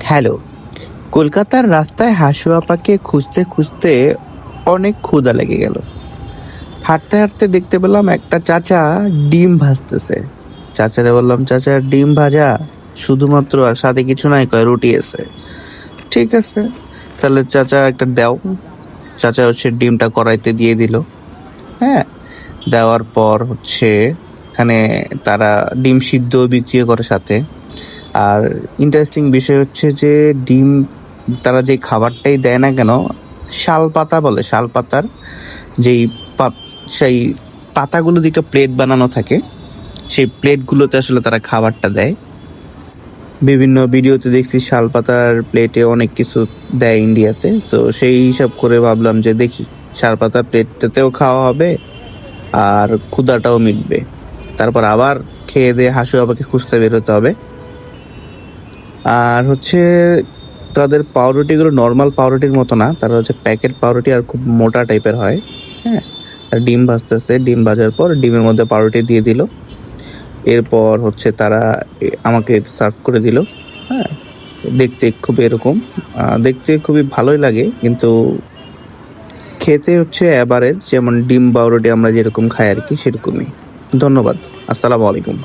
Hello. কলকাতার রাস্তায় হাসু আপাকে খুঁজতে খুঁজতে অনেক ক্ষুধা লেগে গেল। হাঁটতে হাঁটতে দেখতে পেলাম একটা চাচা ডিম ভাজতেছে। চাচারে বললাম, চাচা ডিম ভাজা শুধুমাত্র, আর সাথে কিছু নাই, কয় রুটি আছে। ঠিক আছে, তাহলে চাচা একটা দাও। চাচা ডিমটা কড়াইতে দিয়ে দিল। হ্যাঁ, দেওয়ার পর এখানে তারা ডিম সিদ্ধ বিক্রি করে সাথে। আর ইন্টারেস্টিং বিষয় যে ডিম তারা যে খাবারটাই দেয় না কেন, শাল পাতা বলে, শাল পাতার যেই সেই পাতাগুলো দিয়ে একটা প্লেট বানানো থাকে, সেই প্লেটগুলোতে আসলে তারা খাবারটা দেয়। বিভিন্ন ভিডিওতে দেখছি শাল পাতার প্লেটে অনেক কিছু দেয় ইন্ডিয়াতে, তো সেই হিসাব করে ভাবলাম যে দেখি শাল পাতার প্লেটটাতেও খাওয়া হবে আর ক্ষুধাটাও মিটবে। তারপর আবার খেয়ে দিয়ে হাসু আপাকে খুঁজতে বেরোতে হবে। আর তাদের পাউরুটিগুলো নর্মাল পাউরুটির মতো না, তারা প্যাকেট পাউরুটি, আর খুব মোটা টাইপের হয়। হ্যাঁ, আর ডিম ভাজতেছে, ডিম ভাজার পর ডিমের মধ্যে পাউরুটি দিয়ে দিল। এরপর তারা আমাকে সার্ভ করে দিল। হ্যাঁ, দেখতে দেখতে খুবই ভালোই লাগে, কিন্তু খেতে এভারেজ, যেমন ডিম পাউরুটি আমরা যেরকম খাই আর কি, সেরকমই। ধন্যবাদ। আসসালামু আলাইকুম।